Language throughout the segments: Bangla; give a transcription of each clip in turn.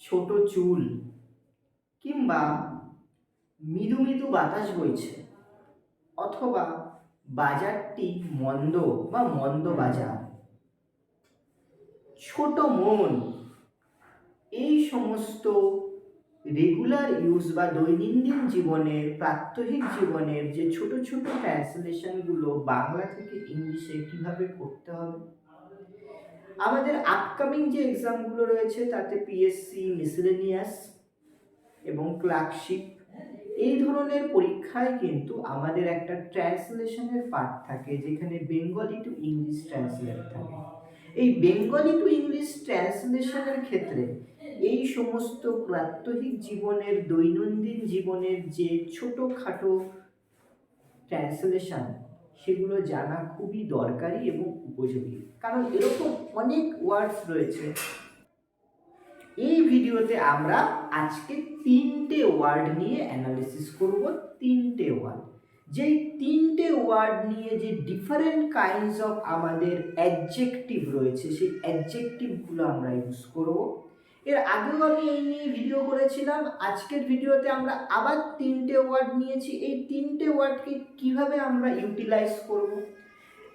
ছোট চুল কিংবা মৃদু মৃদু বাতাস বইছে, অথবা বাজারটি মন্দ বা মন্দ বাজার, ছোট মন, এই সমস্ত রেগুলার ইউজ বা দৈনন্দিন জীবনের প্রাত্যহিক জীবনের যে ছোট ছোট ট্রান্সলেশনগুলো বাংলা থেকে ইংলিশে কিভাবে করতে হবে। আমাদের আপকামিং যে এক্সামগুলো রয়েছে তাতে পিএসসি মিসেলেনিয়াস এবং ক্লার্কশিপ এই ধরনের পরীক্ষায় কিন্তু আমাদের একটা ট্রান্সলেশনের পার্ট থাকে, যেখানে বেঙ্গলি টু ইংলিশ ট্রান্সলেট থাকে। এই বেঙ্গলি টু ইংলিশ ট্রান্সলেশনের ক্ষেত্রে এই সমস্ত প্রাত্যহিক জীবনের দৈনন্দিন জীবনের যে ছোটোখাটো ট্রান্সলেশন সেগুলো জানা খুবই দরকারি এবং উপযোগী, কারণ এরকম অনেক ওয়ার্ডস রয়েছে। এই ভিডিওতে আমরা আজকে 3টে ওয়ার্ড নিয়ে অ্যানালিসিস করব। 3টে ওয়ার্ড, যেই 3টে ওয়ার্ড নিয়ে যে ডিফারেন্ট কাইন্ডস অফ আমাদের অ্যাডজেক্টিভ রয়েছে সেই অ্যাডজেক্টিভগুলো আমরা ইউজ করব। এর আগেও আমি এই নিয়ে ভিডিও করেছিলাম। আজকের ভিডিওতে আমরা আবার 3টে ওয়ার্ড নিয়েছি। এই 3টে ওয়ার্ডকে কিভাবে আমরা ইউটিলাইজ করব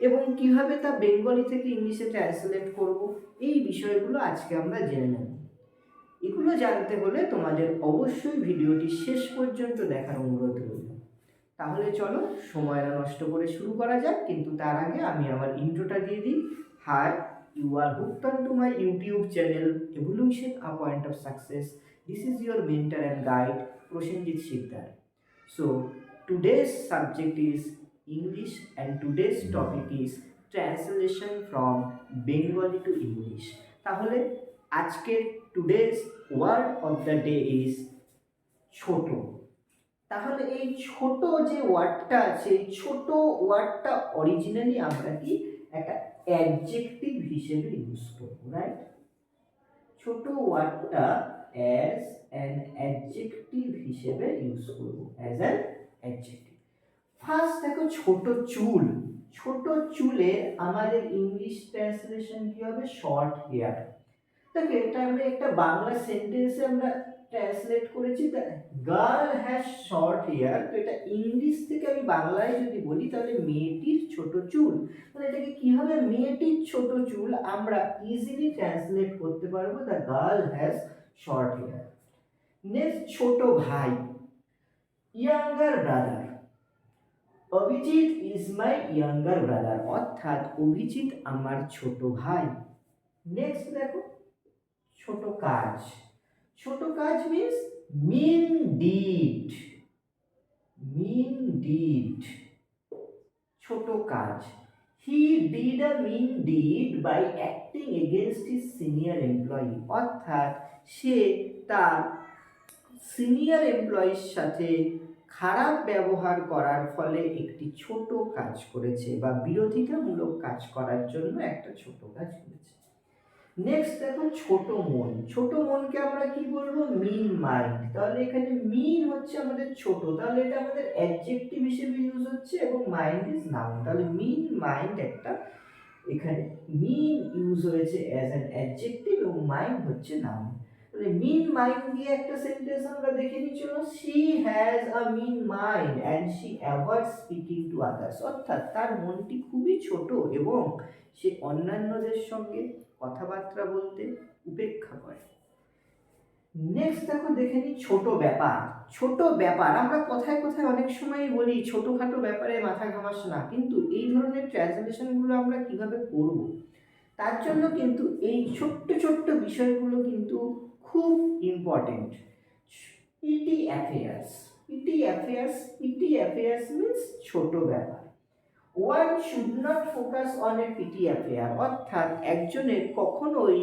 এবং কিভাবে তা বেঙ্গলি থেকে ইংলিশে ট্রান্সলেট করব, এই বিষয়গুলো আজকে আমরা জেনে নেব। এগুলো জানতে হলে তোমাদের অবশ্যই ভিডিওটি শেষ পর্যন্ত দেখার অনুরোধ রইল। তাহলে চলো সময় নষ্ট করে শুরু করা যাক, কিন্তু তার আগে আমি আমার ইন্ট্রোটা দিয়ে দিই। Hi, you are hooked onto my YouTube channel Evolution A Point of Success. This is your mentor and guide Prosenjit Shikdar. So today's subject is English and today's topic is translation from Bengali to English. তাহলে আজকের today's word of the day is ছোট। তাহলে এই ছোট যে ওয়ার্ডটা আছে, এই ছোট ওয়ার্ডটা অরিজিনালি আমরা কি একটা অ্যাডজেক্টিভ হিসেবে ইউজ করব, রাইট? ছোট ওয়ার্ডটা অ্যাজ অ্যান অ্যাডজেক্টিভ হিসেবে ইউজ করব, অ্যাজ অ্যান অ্যাডজেক্টিভ। ফার্স্ট দেখো, ছোট চুল। ছোট চুলে আমাদের ইংলিশ ট্রান্সলেশন কি হবে? Short hair. দেখো, এটা আমরা একটা বাংলা সেন্টেন্সে আমরা ট্রান্সলেট করেছি, গার্ল হ্যাজ শর্ট হেয়ার। তো এটা ইংলিশ থেকে আমি বাংলায় যদি বলি তাহলে মেয়েটির ছোট চুল। তাহলে এটাকে কিভাবে মেয়েটির ছোট চুল আমরা ইজিলি ট্রান্সলেট করতে পারবো? The girl has short hair. Next, ছোট ভাই, younger brother. Abhijit is my younger brother, অর্থাৎ অভিজিৎ আমার ছোট ভাই। নেক্সট দেখো, ছোট কাজ। ছোট কাজ means mean deed. mean deed, ছোট কাজ। he did a mean deed by acting against his senior employee, অর্থাৎ সে তার সিনিয়র এমপ্লয়ির সাথে খারাপ ব্যবহার করার ফলে একটি ছোট কাজ করেছে বা বিরোধিতামূলক কাজ করার জন্য একটা ছোট কাজ করেছে। নেক্সট দেখো, ছোট মন। ছোট মনকে আমরা কি বলবো? মিন মাইন্ড। তাহলে এখানে মিন হচ্ছে আমাদের ছোট, তাহলে এটা আমাদের অ্যাডজেক্টিভ হিসেবে ইউজ হচ্ছে এবং মাইন্ড ইজ নাউন। তাহলে মিন মাইন্ড একটা, এখানে মিন ইউজ হয়েছে অ্যাজ অ্যান অ্যাডজেক্টিভ এবং মাইন্ড হচ্ছে নাউন। তাহলে মিন মাইন্ড দিয়ে একটা সেন্টেন্স আমরা দেখে নিচ্ছি, she has a mean mind and she avoids speaking to others, অর্থাৎ তার মনটি খুবই ছোট এবং সে অন্যান্যদের সঙ্গে কথাবার্তা বলতে উপেক্ষা করে। নেক্সট দেখো, দেখে নিই ছোট ব্যাপার। ছোট ব্যাপার আমরা কথায় কথায় অনেক সময় বলি ছোটখাটো ব্যাপারে মাথা ঘামাস না, কিন্তু এই ধরনের ট্রান্সলেশনগুলো আমরা কিভাবে করব তার জন্য কিন্তু এই ছোট্ট ছোট্ট বিষয়গুলো কিন্তু খুব important. Petty affairs. Petty affairs, petty affairs means ছোট ব্যাপার। one should not focus on a petty affair, অর্থাৎ একজনের কখনোই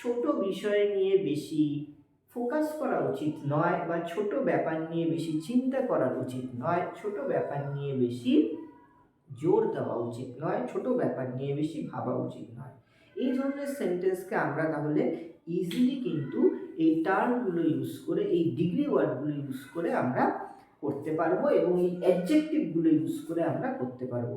ছোট বিষয় নিয়ে বেশি ফোকাস করা উচিত নয় বা ছোট ব্যাপার নিয়ে বেশি চিন্তা করা উচিত নয়, ছোট ব্যাপার নিয়ে বেশি জোর দেওয়া উচিত নয়, ছোট ব্যাপার নিয়ে বেশি ভাবা উচিত নয়। এই ধরনের সেন্টেন্সকে আমরা তাহলে ইজিলি কিন্তু এই টার্মগুলো ইউজ করে, এই ডিগ্রি ওয়ার্ডগুলো ইউজ করে আমরা করতে পারবো এবং এই অ্যাডজেক্টিভগুলো ইউজ করে আমরা করতে পারবো।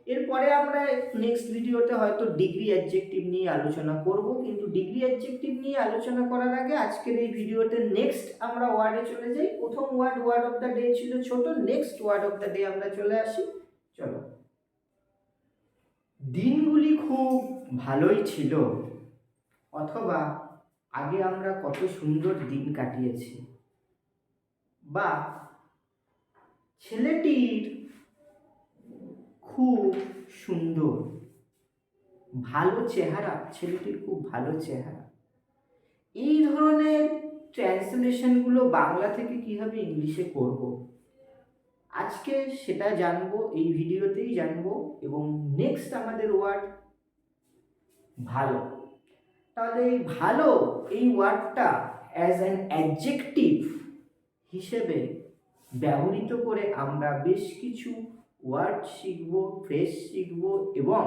এরপরে আমরা নেক্সট ভিডিওতে হয়তো ডিগ্রি অ্যাডজেক্টিভ নিয়ে আলোচনা করব, কিন্তু ডিগ্রি অ্যাডজেক্টিভ নিয়ে আলোচনা করার আগে আজকের এই ভিডিওতে নেক্সট আমরা ওয়ার্ডে চলে যাই। প্রথম ওয়ার্ড অফ দ্য ডে ছিল ছোট, next word of the day আমরা চলে আসি। চলো। দিনগুলি খুব ভালোই ছিল, অথবা আগে আমরা কত সুন্দর দিন কাটিয়েছি, বা ছেলেটির খুব সুন্দর, ভালো চেহারা, ছেলেটির খুব ভালো চেহারা। এই ধরনের ট্রান্সলেশনগুলো বাংলা থেকে কিভাবে ইংলিশে করব, আজকে সেটা জানবো, এই ভিডিওতেই জানবো। এবং নেক্সট আমাদের ওয়ার্ড ভালো। তাহলে এই ভালো, এই ওয়ার্ডটা অ্যাজ অ্যান অ্যাডজেক্টিভ হিসেবে ব্যবহৃত করে আমরা বেশ কিছু ওয়ার্ড শিখব, ফ্রেজ শিখব, এবং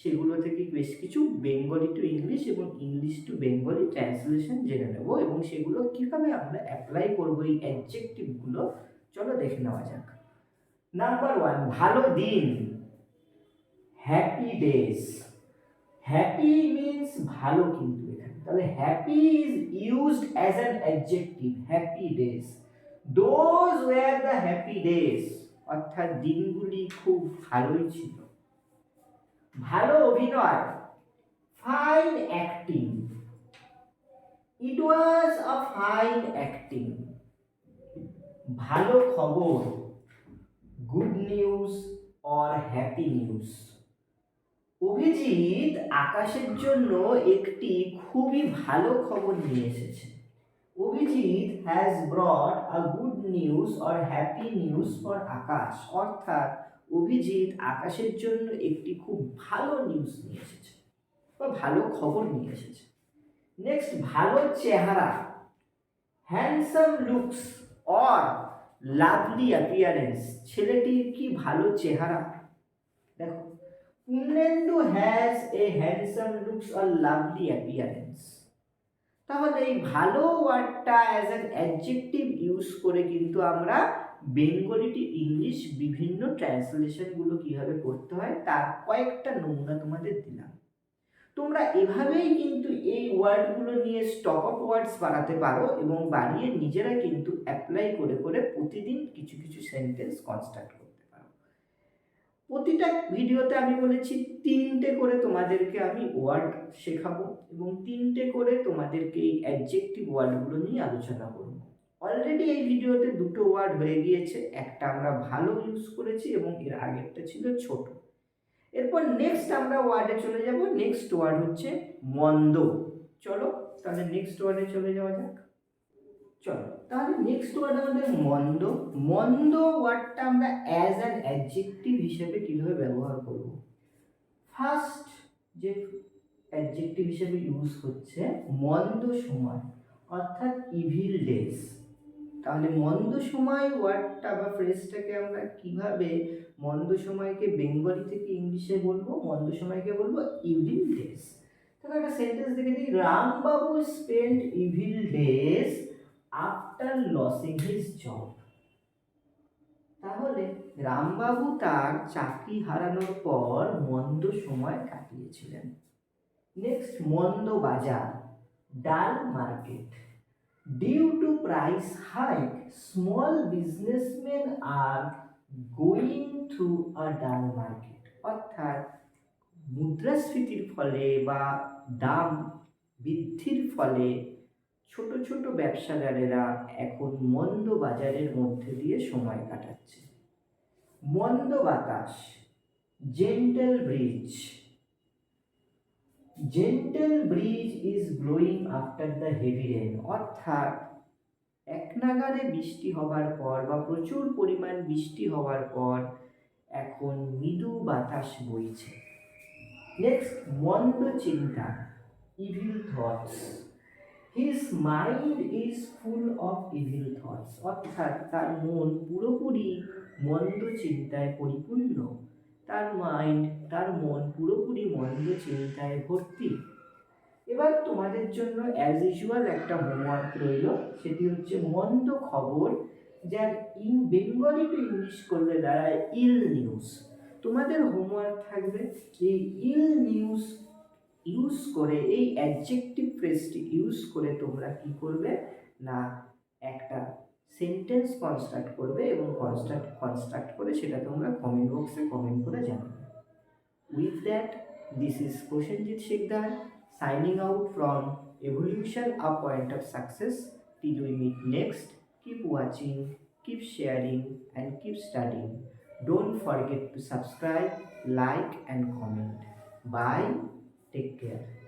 সেগুলো থেকে বেশ কিছু বেঙ্গলি টু ইংলিশ এবং ইংলিশ টু বেঙ্গলি ট্রান্সলেশন জেনে নেব, এবং সেগুলো কীভাবে আমরা অ্যাপ্লাই করব এই অ্যাডজেক্টিভগুলো চলো দেখে নেওয়া যাক। নাম্বার 1, ভালো দিন, হ্যাপি ডেজ। হ্যাপি মিনস ভালো, কিন্তু এখানে তাহলে happy is used as an adjective. Happy days, those were the happy days, অর্থাৎ দিনগুলি খুব ভালোই ছিল। ভালো অভিনয়, fine acting, it was a fine acting. ভালো খবর, good news or happy news. Abhijit আকাশের জন্য একটি খুবই ভালো খবর নিয়ে এসেছে। Abhijit has brought a good news or happy news for Akash, অর্থাৎ অভিজিৎ আকাশের জন্য একটি খুব ভালো নিউজ নিয়ে এসেছে বা ভালো খবর নিয়ে এসেছে। নেক্সট, ভালো চেহারা, handsome looks or lovely appearance. ছেলেটির কি ভালো চেহারা। দেখো, Purnendu has a handsome looks or lovely appearance. তাহলে এই ভালো ওয়ার্ডটা অ্যাজ অ্যান অ্যাডজেক্টিভ ইউজ করে কিন্তু আমরা বেঙ্গলি টু ইংলিশ বিভিন্ন ট্রান্সলেশনগুলো কীভাবে করতে হয় তার কয়েকটা নমুনা তোমাদের দিলাম। তোমরা এভাবেই কিন্তু এই ওয়ার্ডগুলো নিয়ে স্টক অফ ওয়ার্ডস বানাতে পারো, এবং বানিয়ে নিজেরা কিন্তু অ্যাপ্লাই করে করে প্রতিদিন কিছু কিছু সেন্টেন্স কনস্ট্রাক্ট করতে পারো। প্রতিটা ভিডিওতে আমি বলেছি 3টে করে তোমাদেরকে আমি ওয়ার্ড শেখাবো, এবং 3টে করে তোমাদেরকে এই অ্যাডজেক্টিভ ওয়ার্ডগুলো নিয়ে আলোচনা করব। অলরেডি এই ভিডিওতে 2টো ওয়ার্ড হয়ে গিয়েছে, একটা আমরা ভালো ইউজ করেছি এবং এর আগেরটা ছিল ছোট। এরপর নেক্সট আমরা ওয়ার্ডে চলে যাব। নেক্সট ওয়ার্ড হচ্ছে মন্দ। চলো তাহলে নেক্সট ওয়ার্ডে চলে যাওয়া যাক। চলো তাহলে নেক্সট ওয়ার্ড আমাদের মন্দ। মন্দ ওয়ার্ডটা আমরা অ্যাজ অ্যান অ্যাডজেক্টিভ হিসেবে কিভাবে ব্যবহার করব। ফার্স্ট যে অ্যাডজেক্টিভ হিসেবে ইউজ হচ্ছে মন্দ সময়, অর্থাৎ ইভিল ডেজ। তাহলে মন্দ সময় ওয়ার্ডটা বা ফ্রেজটাকে আমরা কিভাবে মন্দ সময়কে বেঙ্গলি থেকে ইংলিশে বলবো, মন্দ সময়কে বলবো ইভিল ডেজ। তাহলে একটা সেন্টেন্স দেখে দিই, Rambabu spend evil days after losing his job. তাহলে রামবাবু তার চাকরি হারানোর পর মন্দ সময় কাটিয়েছিলেন। নেক্সট, মন্দ বাজার, ডাল market. Due to price hike, small businessmen are going through a dull market. অর্থাৎ মুদ্রাস্ফীতির ফলে বা দাম বৃদ্ধির ফলে ছোট ছোট ব্যবসাদারেরা এখন মন্দ বাজারের মধ্যে দিয়ে সময় কাটাচ্ছে। মন্দ বাতাস, gentle breeze. Gentle breeze is blowing after the heavy rain. অর্থাৎ এক নাগাড়ে বৃষ্টি হবার পর বা প্রচুর পরিমাণ বৃষ্টি হওয়ার পর এখন মৃদু বাতাস বইছে। নেক্সট, মন্দ চিন্তা, evil thoughts. His mind is full of evil thoughts. অর্থাৎ তার মন পুরোপুরি মন্দ চিন্তায় পরিপূর্ণ, তার মন পুরোপুরি মন্দ চিন্তায় ভর্তি। এবার তোমাদের জন্য অ্যাজ ইউজুয়াল একটা হোমওয়ার্ক রইল, সেটি হচ্ছে মন্দ খবর, যার বেঙ্গলি টু ইংলিশ করলে দাঁড়ায় ইল নিউজ। তোমাদের হোমওয়ার্ক থাকবে এই ইল নিউজ ইউজ করে, এই অ্যাডজেক্টিভ ফ্রেজটি ইউজ করে তোমরা কি করবে না একটা সেন্টেন্স কনস্ট্রাক্ট করবে এবং কনস্ট্রাক্ট করে সেটা তোমরা কমেন্ট বক্সে কমেন্ট করে জানাবে। With that, this is Prosenjit Sikdar signing out from Evolution, a point of success. Till we meet next, keep watching, keep sharing, and keep studying. Don't forget to subscribe, like, and comment. Bye. Take care.